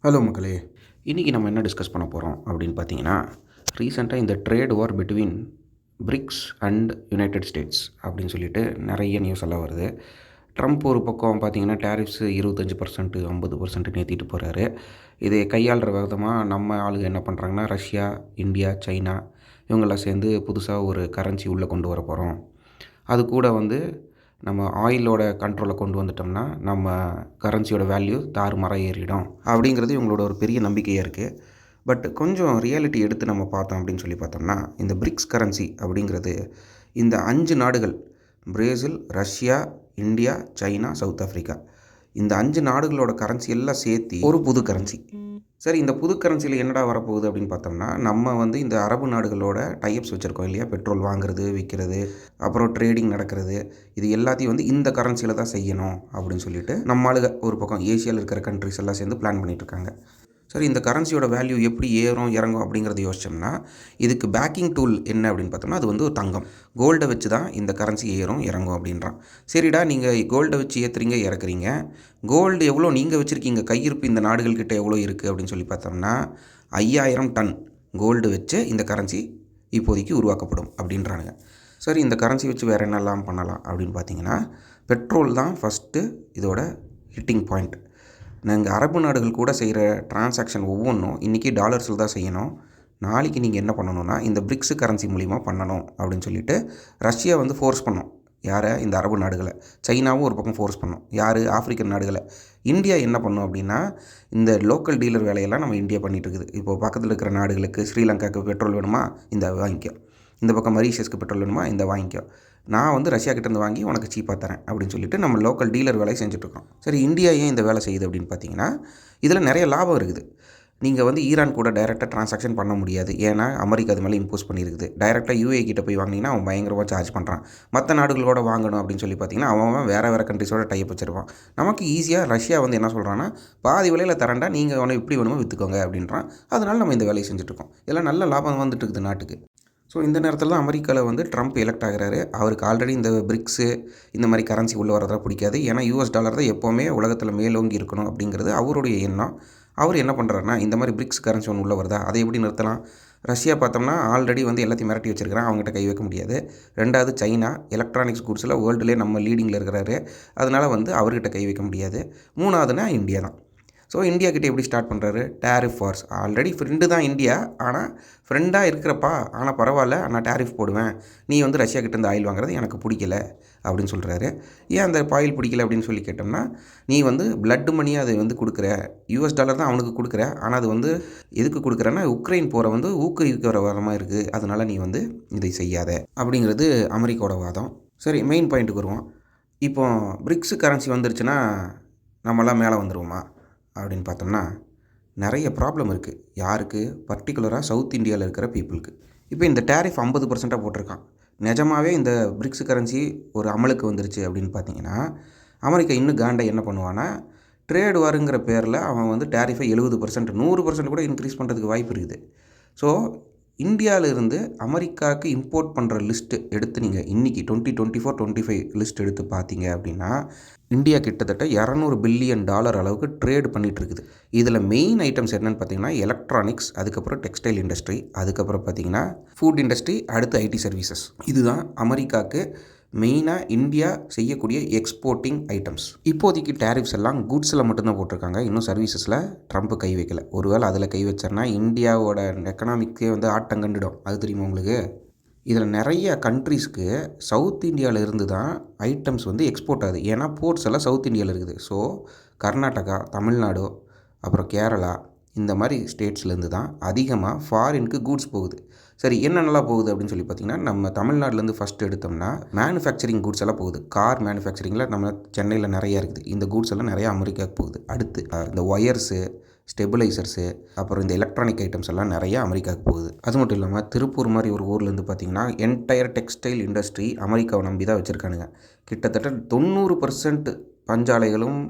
Hello மக்களே! இன்றைக்கி நம்ம என்ன டிஸ்கஸ் பண்ண போகிறோம் அப்படின்னு பார்த்தீங்கன்னா, ரீசெண்டாக இந்த trade war between BRICS and United states அப்படின்னு சொல்லிட்டு நிறைய நியூஸ் எல்லாம் வருது. ட்ரம்ப் ஒரு பக்கம் பார்த்தீங்கன்னா டேரிஃப்ஸ் 25% 50% ஏற்றிட்டு போகிறாரு. இதை கையாளுற விதமாக நம்ம ஆளுங்க என்ன பண்ணுறாங்கன்னா, ரஷ்யா, இந்தியா, சைனா இவங்கெல்லாம் சேர்ந்து புதுசாக ஒரு கரன்சி உள்ளே கொண்டு வர போகிறோம். அது கூட நம்ம ஆயிலோட கண்ட்ரோலை கொண்டு வந்துட்டோம்னா நம்ம கரன்சியோட வேல்யூ தாறுமாறாக ஏறிடும் அப்படிங்கிறது இவங்களோட ஒரு பெரிய நம்பிக்கையாக இருக்குது. பட் கொஞ்சம் ரியாலிட்டி எடுத்து நம்ம பார்த்தோம் அப்படின்னு சொல்லி பார்த்தோம்னா, இந்த பிரிக்ஸ் கரன்சி அப்படிங்கிறது இந்த 5 நாடுகள் Brazil, Russia, India, China, south Africa இந்த 5 நாடுகளோட கரன்சி எல்லாம் சேர்த்து ஒரு புது கரன்சி. சரி, இந்த புது கரன்சியில் என்னடா வரப்போகுது அப்படின்னு பார்த்தோம்னா, நம்ம இந்த அரபு நாடுகளோட டைப்ஸ் வச்சுருக்கோம் இல்லையா, பெட்ரோல் வாங்குறது, விற்கிறது, அப்புறம் ட்ரேடிங் நடக்கிறது, இது எல்லாத்தையும் இந்த கரன்சியில் தான் செய்யணும் அப்படின்னு சொல்லிட்டு நம்ம ஆளுங்க ஒரு பக்கம் ஏசியாவில் இருக்கிற கண்ட்ரிஸ் எல்லாம் சேர்ந்து பிளான் பண்ணிகிட்ருக்காங்க. சரி, இந்த கரன்சியோட வேல்யூ எப்படி ஏறும் இறங்கும் அப்படிங்கிறத யோசிச்சோம்னா, இதுக்கு பேக்கிங் டூல் என்ன அப்படின்னு பார்த்தோம்னா, அது ஒரு தங்கம். கோல்டை வச்சு தான் இந்த கரன்சி ஏறும் இறங்கும் அப்படின்றான். சரிடா, நீங்கள் கோல்டை வச்சு ஏற்றுறீங்க இறக்குறீங்க, கோல்டு எவ்வளோ நீங்கள் வச்சுருக்கீங்க, கையிருப்பு இந்த நாடுகள்கிட்ட எவ்வளோ இருக்குது அப்படின்னு சொல்லி பார்த்தோம்னா, 5000 டன் கோல்டு வச்சு இந்த கரன்சி இப்போதைக்கு உருவாக்கப்படும் அப்படின்றானுங்க. சரி, இந்த கரன்சி வச்சு வேறு என்னெல்லாம் பண்ணலாம் அப்படின்னு பார்த்தீங்கன்னா, பெட்ரோல் தான் ஃபஸ்ட்டு இதோட ஹிட்டிங் பாயிண்ட். நாங்கள் அரபு நாடுகள் கூட செய்கிற டிரான்சாக்ஷன் ஒவ்வொன்றும் இன்றைக்கி டாலர்ஸில் தான் செய்யணும். நாளைக்கு நீங்கள் என்ன பண்ணணும்னா இந்த பிரிக்ஸ் கரன்சி மூலிமா பண்ணணும் அப்படின்னு சொல்லிட்டு ரஷ்யா ஃபோர்ஸ் பண்ணோம். யாரை? இந்த அரபு நாடுகளை. சைனாவும் ஒரு பக்கம் ஃபோர்ஸ் பண்ணோம். யார்? ஆஃப்ரிக்கன் நாடுகளை. இந்தியா என்ன பண்ணோம் அப்படின்னா, இந்த லோக்கல் டீலர் வேலையெல்லாம் நம்ம இந்தியா பண்ணிகிட்டு இருக்குது. இப்போது பக்கத்தில் இருக்கிற நாடுகளுக்கு, ஸ்ரீலங்காவுக்கு பெட்ரோல் வேணுமா, இந்த வாங்கிக்கோ. இந்த பக்கம் மரீஷியஸ்க்கு பெட்ரோல் வேணுமா, இந்த வாங்கிக்கோ. நான் ரஷ்யா கிட்டேருந்து வாங்கி உனக்கு சீப்பாக தரேன் அப்படின்னு சொல்லிட்டு நம்ம லோக்கல் டீலர் வேலையை செஞ்சுட்ருக்கோம். சரி, இந்தியா ஏன் இந்த வேலை செய்யுது அப்படின்னு பார்த்தீங்கன்னா, இதில் நிறைய லாபம் இருக்குது. நீங்கள் ஈரான் கூட டைரெக்டாக ட்ரான்சாக்ஷன் பண்ண முடியாது. ஏன்னா அமெரிக்கா அது மேலே இம்போஸ் பண்ணியிருக்குது. டைரெக்டாக யூஏ கிட்ட போய் வாங்கினீங்கன்னா அவன் பயங்கரமாக சார்ஜ் பண்ணுறான். மற்ற நாடுகளோட வாங்கணும் அப்படின்னு சொல்லி பார்த்தீங்கன்னா அவன் வேறு கண்ட்ரிஸோட டைப் வச்சிருப்பான். நமக்கு ஈஸியாக ரஷ்யா என்ன சொல்கிறான்னா, பாதி விலையில் தரேன்டா, நீங்கள் அவனை எப்படி வேணுமோ விற்றுக்கோங்க அப்படின்றான். அதனால நம்ம இந்த வேலையை செஞ்சுட்ருக்கோம். இதெல்லாம் நல்ல லாபம் வந்துட்டு இருக்குது நாட்டுக்கு. ஸோ இந்த நேரத்தில் தான் அமெரிக்காவில் ட்ரம்ப் எலெக்ட் ஆகிறாரு. அவருக்கு ஆல்ரெடி இந்த பிரிக்ஸு இந்த மாதிரி கரன்சி உள்ளே வரதெல்லாம் பிடிக்காது. ஏன்னா யூஎஸ் டாலர் தான் எப்போவுமே உலகத்தில் மேலோங்கி இருக்கணும் அப்படிங்கிறது அவருடைய எண்ணம். அவர் என்ன பண்ணுறாருன்னா, இந்த மாதிரி பிரிக்ஸ் கரன்சி ஒன்று உள்ளே வருதா, அதை எப்படி நிறுத்தலாம்? ரஷ்யா பார்த்தோம்னா ஆல்ரெடி எல்லாத்தையும் மிரட்டி வச்சிருக்கிறான், அவங்ககிட்ட கை வைக்க முடியாது. ரெண்டாவது சைனா எலக்ட்ரானிக்ஸ் கூட்ஸில் வேர்ல்டுலேயே நம்ம லீடிங்கில் இருக்கிறாரு, அதனால் அவர்கிட்ட கை வைக்க முடியாது. மூணாவதுனா இந்தியா தான். ஸோ இந்தியா கிட்டே எப்படி ஸ்டார்ட் பண்ணுறாரு? Tariff Wars. ஆல்ரெடி ஃப்ரெண்டு தான் இந்தியா, ஆனால் ஃப்ரெண்டாக இருக்கிறப்பா, ஆனால் பரவாயில்ல, நான் டேரிஃப் போடுவேன், நீ ரஷ்யா கிட்டேருந்து ஆயில் வாங்குறது எனக்கு பிடிக்கல அப்படின்னு சொல்கிறாரு. ஏன் அந்த ஆயில் பிடிக்கல அப்படின்னு சொல்லி கேட்டோம்னா, நீ பிளட் மணியாக அதை கொடுக்குற, யூஎஸ் டாலர் தான் அவனுக்கு கொடுக்குற, ஆனால் அது எதுக்கு கொடுக்குறேன்னா உக்ரைன் போகிற ஊக்குவிக்கிற வரமாக இருக்குது, அதனால் நீ இதை செய்யாத அப்படிங்கிறது அமெரிக்காவோட வாதம். சரி, மெயின் பாயிண்ட்டுக்கு வருவோம். இப்போ பிரிக்ஸ் கரன்சி வந்துருச்சுன்னா நம்மளாம் மேலே வந்துடுவோமா அப்படின்னு பார்த்தோம்னா, நிறைய ப்ராப்ளம் இருக்குது. யாருக்கு? பர்டிகுலராக சவுத் இந்தியாவில் இருக்கிற பீப்புளுக்கு. இப்போ இந்த டேரிஃப் 50% போட்டிருக்கான். நிஜமாகவே இந்த பிரிக்ஸ் கரன்சி ஒரு அமலுக்கு வந்துருச்சு அப்படின்னு பார்த்தீங்கன்னா, அமெரிக்கா இன்னும் காண்டை என்ன பண்ணுவான்னா, ட்ரேட் வாருங்கிற பேரில் அவன் டேரிஃபை 70% 100% கூட இன்க்ரீஸ் பண்ணுறதுக்கு வாய்ப்பு இருக்குது. ஸோ இந்தியாவிலிருந்து அமெரிக்காவுக்கு இம்போர்ட் பண்ணுற லிஸ்ட்டு எடுத்து நீங்கள் இன்றைக்கி 2024-25 லிஸ்ட் எடுத்து பார்த்தீங்க அப்படின்னா, இந்தியா கிட்டத்தட்ட $200 பில்லியன் அளவுக்கு ட்ரேட் பண்ணிகிட்டு இருக்குது. இதில் மெயின் ஐட்டம்ஸ் என்னென்னு பார்த்தீங்கன்னா, எலக்ட்ரானிக்ஸ், அதுக்கப்புறம் டெக்ஸ்டைல் இண்டஸ்ட்ரி, அதுக்கப்புறம் பார்த்தீங்கன்னா ஃபுட் இண்டஸ்ட்ரி, அடுத்து ஐடி சர்வீசஸ். இதுதான் அமெரிக்காவுக்கு மெயினாக இந்தியா செய்யக்கூடிய எக்ஸ்போர்ட்டிங் ஐட்டம்ஸ். இப்போதைக்கு டேரிஃப்ஸ் எல்லாம் குட்ஸில் மட்டும்தான் போட்டிருக்காங்க, இன்னும் சர்வீசஸில் ட்ரம்ப் கை வைக்கல. ஒருவேளை அதில் கை வச்சார்னா இந்தியாவோட எக்கனாமிக்கே ஆட்டம் கண்டுடும். அது தெரியுமா உங்களுக்கு? இதில் நிறைய கண்ட்ரீஸ்க்கு சவுத் இந்தியாவில் இருந்து தான் ஐட்டம்ஸ் எக்ஸ்போர்ட் ஆகுது. ஏன்னா போர்ட்ஸ் எல்லாம் சவுத் இந்தியாவில் இருக்குது. ஸோ கர்நாடகா, தமிழ்நாடு, அப்புறம் கேரளா இந்த மாதிரி ஸ்டேட்ஸ்லேருந்து தான் அதிகமாக ஃபாரினுக்கு கூட்ஸ் போகுது. சரி, என்னென்னலாம் போகுது அப்படின்னு சொல்லி பார்த்திங்கன்னா, நம்ம தமிழ்நாட்டிலேருந்து ஃபஸ்ட்டு எடுத்தோம்னா மேனுஃபேக்சரிங் கூட்ஸ் எல்லாம் போகுது. கார் மேனுஃபேக்சரிங்கில் நம்ம சென்னையில் நிறையா இருக்குது. இந்த கூட்ஸ் எல்லாம் நிறையா அமெரிக்காவுக்கு போகுது. அடுத்து இந்த ஒயர்ஸு, ஸ்டெபிளைசர்ஸு, அப்புறம் இந்த எலக்ட்ரானிக் ஐட்டம்ஸ் எல்லாம் நிறையா அமெரிக்காவுக்கு போகுது. அது மட்டும் இல்லாமல் திருப்பூர் மாதிரி ஒரு ஊர்லேருந்து பார்த்திங்கன்னா என்டையர் டெக்ஸ்டைல் இண்டஸ்ட்ரி அமெரிக்காவை நம்பி தான் வச்சுருக்கானுங்க. கிட்டத்தட்ட 90% பஞ்சாலைகளும்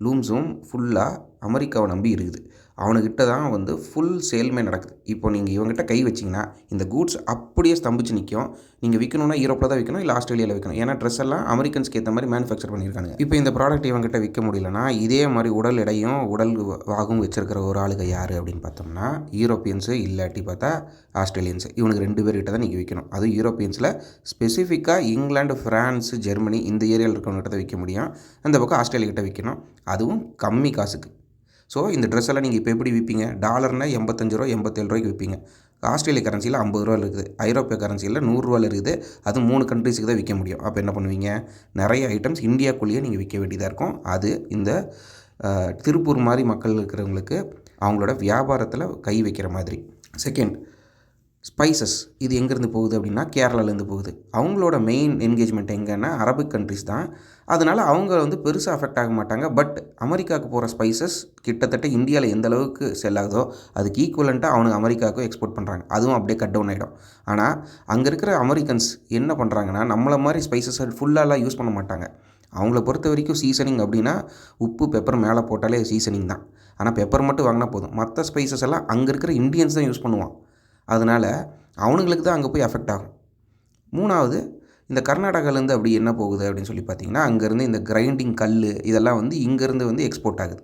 லூம்ஸும் ஃபுல்லாக அமெரிக்காவை நம்பி இருக்குது. அவனுக்கிட்ட தான் வந்து ஃபுல் சேலுமே நடக்குது. இப்போ நீங்கள் இவங்ககிட்ட கை வச்சிங்கன்னா இந்த கூட்ஸ் அப்படியே ஸ்தம்பிச்சு நிற்கும். நீங்கள் விற்கணும்னா யூரோப்பில் தான் விற்கணும், இல்லை ஆஸ்திரேலியாவில் விற்கணும். ஏன்னா ட்ரெஸ் எல்லாம் அமெரிக்கன்ஸ்க்கு ஏற்ற மாதிரி மேனுஃபேக்சர் பண்ணியிருக்காங்க. இப்போ இந்த ப்ராடக்ட் இவங்ககிட்ட விற்க முடியலன்னா இதே மாதிரி உடல் எடையும் உடல் வாகும் வச்சிருக்கிற ஒரு ஆளுங்க யார் அப்படின்னு பார்த்தோம்னா யூரோப்பியன்ஸு, இல்லாட்டி பார்த்தா ஆஸ்திரேலியன்ஸு. இவனுக்கு 2 பேர்கிட்ட தான் நீங்கள் விற்கணும். அதுவும் யூரோப்பியன்ஸில் ஸ்பெசிஃபிக்காக இங்கிலாந்து, ஃப்ரான்ஸு, ஜெர்மனி இந்த ஏரியாவில் இருக்கிறவங்ககிட்ட தான் விற்க முடியும். அந்த பக்கம் ஆஸ்திரேலியாக்கிட்ட விற்கணும், அதுவும் கம்மி காசுக்கு. ஸோ இந்த ட்ரெஸ் எல்லாம் நீங்கள் இப்போ எப்படி விற்பீங்க? டாலர்னால் $85 $87 விற்பீங்க. ஆஸ்திரேலிய கரன்சியில் $50 இருக்குது, ஐரோப்பிய கரன்சியில் $100 இருக்குது. அது 3 கண்ட்ரிஸுக்கு தான் விற்க முடியும். அப்போ என்ன பண்ணுவீங்க? நிறைய ஐட்டம்ஸ் இந்தியாக்குள்ளேயே நீங்கள் விற்க வேண்டியதாக இருக்கும். அது இந்த திருப்பூர் மாதிரி மக்கள் இருக்கிறவங்களுக்கு அவங்களோட வியாபாரத்தில் கை வைக்கிற மாதிரி. Second, spices. இது எங்கேருந்து போகுது அப்படின்னா கேரளாலேருந்து போகுது. அவங்களோட மெயின் என்கேஜ்மெண்ட் எங்கன்னா அரபிக் கண்ட்ரிஸ் தான். அதனால் அவங்க வந்து பெருசாக அஃபெக்ட் ஆக மாட்டாங்க. பட் அமெரிக்காவுக்கு போகிற ஸ்பைசஸ் கிட்டத்தட்ட இந்தியாவில் எந்த அளவுக்கு செல் ஆகுதோ அதுக்கு ஈக்குவலண்ட்டாக அவனுக்கு அமெரிக்காவுக்கும் எக்ஸ்போர்ட் பண்ணுறாங்க. அதுவும் அப்படியே கட் டவுன் ஆகிடும். ஆனால் அங்கே இருக்கிற அமெரிக்கன்ஸ் என்ன பண்ணுறாங்கன்னா நம்மளை மாதிரி ஸ்பைசஸை ஃபுல்லாலாம் யூஸ் பண்ண மாட்டாங்க. அவங்கள பொறுத்த வரைக்கும் சீசனிங் அப்படின்னா உப்பு, பெப்பர் மேலே போட்டாலே சீசனிங் தான். ஆனால் பெப்பர் மட்டும் வாங்கினா போதும். மற்ற ஸ்பைசஸ் எல்லாம் அங்கே இருக்கிற இந்தியன்ஸ் தான் யூஸ் பண்ணுவான். அதனால் அவனுங்களுக்கு தான் அங்கே போய் அஃபெக்ட் ஆகும். 3வது, இந்த கர்நாடகாலேருந்து அப்படி என்ன போகுது அப்படின்னு சொல்லி பார்த்தீங்கன்னா அங்கேருந்து இந்த கிரைண்டிங் கல் இதெல்லாம் வந்து இங்கேருந்து வந்து எக்ஸ்போர்ட் ஆகுது.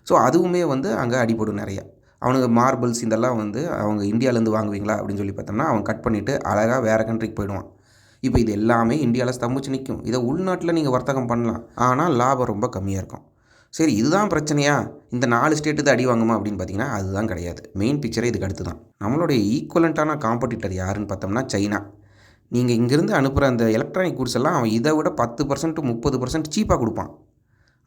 ஸோ அதுவுமே வந்து அங்கே அடிபடும் நிறையா. அவனுக்கு மார்பிள்ஸ் இதெல்லாம் வந்து அவங்க இந்தியாவிலேருந்து வாங்குவீங்களா அப்படின்னு சொல்லி பார்த்தோம்னா அவன் கட் பண்ணிவிட்டு அழகாக வேறு கண்ட்ரிக்கு போயிடுவான். இப்போ இது எல்லாமே இந்தியாவில் ஸ்தம்பிச்சு நிற்கும். இதை உள்நாட்டில் நீங்கள் வர்த்தகம் பண்ணலாம், ஆனால் லாபம் ரொம்ப கம்மியாக இருக்கும். சரி, இதுதான் பிரச்சனையா? இந்த 4 ஸ்டேட்டு தான் அடி வாங்குமா அப்படின்னு பார்த்தீங்கன்னா அதுதான் கிடையாது. மெயின் பிக்சரே இதுக்கு அடுத்து தான். நம்மளுடைய ஈக்குவலண்ட்டான காம்படிட்டர் யாருன்னு பார்த்தோம்னா சைனா. நீங்கள் இங்கேருந்து அனுப்புகிற அந்த எலக்ட்ரானிக் கூட்ஸ் எல்லாம் அவன் இதை விட 10% 30% சீப்பாக கொடுப்பான்.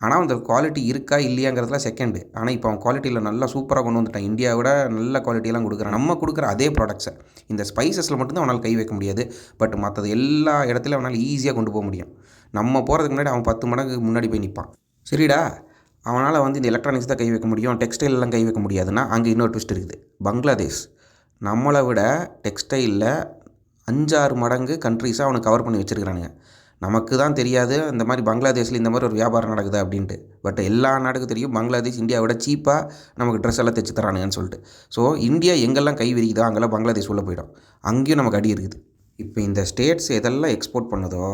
ஆனால் அந்த குவாலிட்டி இருக்கா இல்லையாங்கிறதுலாம் செகண்டு. ஆனால் இப்போ அவன் குவாலிட்டியில் நல்லா சூப்பராக கொண்டு வந்துட்டான். இந்தியாவை விட நல்ல குவாலிட்டியெல்லாம் கொடுக்குறான். நம்ம கொடுக்குற அதே ப்ராடக்ட்ஸை இந்த ஸ்பைசஸில் மட்டும்தான் அவனால் கை வைக்க முடியாது. பட் மற்றது எல்லா இடத்துலையும் அவனால் ஈஸியாக கொண்டு போக முடியும். நம்ம போகிறதுக்கு முன்னாடி அவன் 10 மடங்கு முன்னாடி போய் நிற்பான். சரிடா, அவனால் வந்து இந்த எலக்ட்ரானிக்ஸ் தான் கை வைக்க முடியும், டெக்ஸ்டைலெலாம் கை வைக்க முடியாதுன்னா அங்கே இன்னொரு ட்விஸ்ட் இருக்குது. பங்களாதேஷ் நம்மளை விட டெக்ஸ்டைலில் 5-6 மடங்கு கண்ட்ரிஸாக அவனுக்கு கவர் பண்ணி வச்சுருக்கிறானுங்க. நமக்கு தான் தெரியாது இந்த மாதிரி பங்களாதேஷில் இந்த மாதிரி ஒரு வியாபாரம் நடக்குது அப்படின்ட்டு. பட் எல்லா நாட்டுக்கும் தெரியும் பங்களாதேஷ் இந்தியாவை விட சீப்பாக நமக்கு ட்ரெஸ் எல்லாம் தைச்சு தரானுங்கன்னு சொல்லிட்டு. ஸோ இந்தியா எங்கெல்லாம் கை விரிக்குதோ அங்கெல்லாம் பங்களாதேஷ் உள்ளே போயிடும். அங்கேயும் நமக்கு அடி இருக்குது. இப்போ இந்த ஸ்டேட்ஸ் எதெல்லாம் எக்ஸ்போர்ட் பண்ணுதோ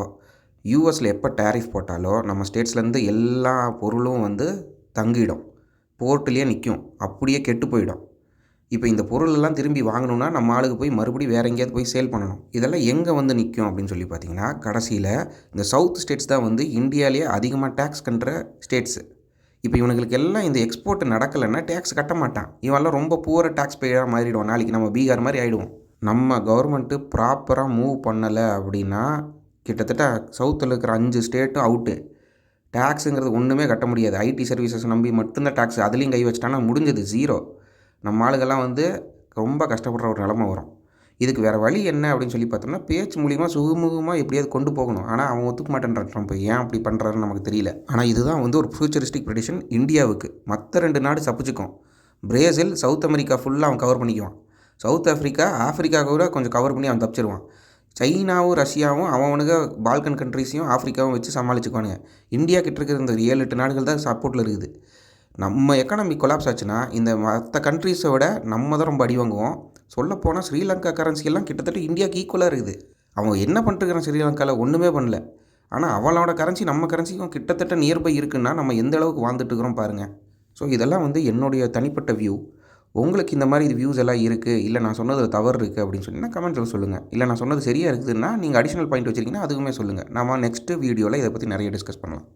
யூஎஸில் எப்போ டேரிஃப் போட்டாலோ நம்ம ஸ்டேட்ஸ்லேருந்து எல்லா பொருளும் வந்து தங்கிடும், போர்ட்லேயே நிற்கும், அப்படியே கெட்டு போயிடும். இப்போ இந்த பொருளெல்லாம் திரும்பி வாங்கணுன்னா நம்ம ஆளுக்கு போய் மறுபடியும் வேறு எங்கேயாவது போய் சேல் பண்ணணும். இதெல்லாம் எங்கே வந்து நிற்கும் அப்படின்னு சொல்லி பார்த்தீங்கன்னா கடைசியில் இந்த சவுத் ஸ்டேட்ஸ் தான் வந்து இந்தியாவிலேயே அதிகமாக டேக்ஸ் கட்டுற ஸ்டேட்ஸு. இப்போ இவனுங்களுக்கு எல்லாம் இந்த எக்ஸ்போர்ட் நடக்கலைன்னா டேக்ஸ் கட்ட மாட்டான். இவெல்லாம் ரொம்ப பூர டேக்ஸ் பேயாக மாறிடுவோம். நாளைக்கு நம்ம பீகார் மாதிரி ஆகிடுவோம். நம்ம கவர்மெண்ட்டு ப்ராப்பராக மூவ் பண்ணலை அப்படின்னா கிட்டத்தட்ட சவுத்தில் இருக்கிற 5 ஸ்டேட்டும் அவுட்டு. டேக்ஸுங்கிறது ஒன்றுமே கட்ட முடியாது. ஐடி சர்வீசஸ் நம்பி மட்டும்தான் டேக்ஸ். அதுலேயும் கை வச்சிட்டானா முடிஞ்சது, ஜீரோ. நம்ம ஆளுகள்லாம் வந்து ரொம்ப கஷ்டப்படுற ஒரு நிலமை வரும். இதுக்கு வேறு வழி என்ன அப்படின்னு சொல்லி பார்த்தோம்னா பேச்சு மூலிமா சுமூகமாக எப்படியாவது கொண்டு போகணும். ஆனால் அவன் ஒத்துக்க மாட்டேன்றான் ட்ரம்ப். ஏன் அப்படி பண்ணுறாருன்னு நமக்கு தெரியல. ஆனால் இதுதான் வந்து ஒரு ஃபியூச்சரிஸ்டிக் ப்ரெடிஷன் இந்தியாவுக்கு. மற்ற 2 நாடு தப்பிச்சுக்கும். பிரேசில் சவுத் அமெரிக்கா ஃபுல்லாக அவன் கவர் பண்ணிக்குவான். சவுத் ஆஃப்ரிக்கா கூட கொஞ்சம் கவர் பண்ணி அவன் தப்பிச்சிருவான். சைனாவும் ரஷ்யாவும் அவனுக்கு பால்கன் கண்ட்ரிஸையும் ஆஃப்ரிக்காவும் வச்சு சமாளிச்சுக்குவானுங்க. இந்தியா கிட்ட இருக்கிற இந்த 7-8 நாடுகள் தான் சப்போர்ட்டில் இருக்குது. நம்ம எக்கானமி கொலாப்ஸ் ஆச்சுன்னா இந்த மற்ற கண்ட்ரிஸை விட நம்ம தான் ரொம்ப அடி வாங்குவோம். சொல்லப்போனால் ஸ்ரீலங்கா கரன்சியெல்லாம் கிட்டத்தட்ட இந்தியாவுக்கு ஈக்குவலாக இருக்குது. அவங்க என்ன பண்ணிட்டுருக்கிறான் ஸ்ரீலங்காவில்? ஒன்றுமே பண்ணல. ஆனால் அவளோட கரன்சி நம்ம கரன்சிக்கும் கிட்டத்தட்ட நியர்பை இருக்குன்னா நம்ம எந்த அளவுக்கு வாழ்ந்துட்டுருக்குறோம் பாருங்கள். ஸோ இதெல்லாம் வந்து என்னுடைய தனிப்பட்ட வியூ. உங்களுக்கு இந்த மாதிரி வியூஸ் எல்லாம் இருக்குது, இல்லை நான் சொன்னது தவறு இருக்குது அப்படின்னு சொன்னிங்கன்னா கமெண்ட்ஸில் சொல்லுங்கள். இல்லை நான் சொன்னது சரியாக இருக்குதுன்னா நீங்கள் அடிஷ்னல் பாயிண்ட் வச்சுருக்கீங்கன்னா அதுவுமே சொல்லுங்கள். நம்ம நெக்ஸ்ட்டு வீடியோவில் இதை பற்றி நிறைய டிஸ்கஸ் பண்ணலாம்.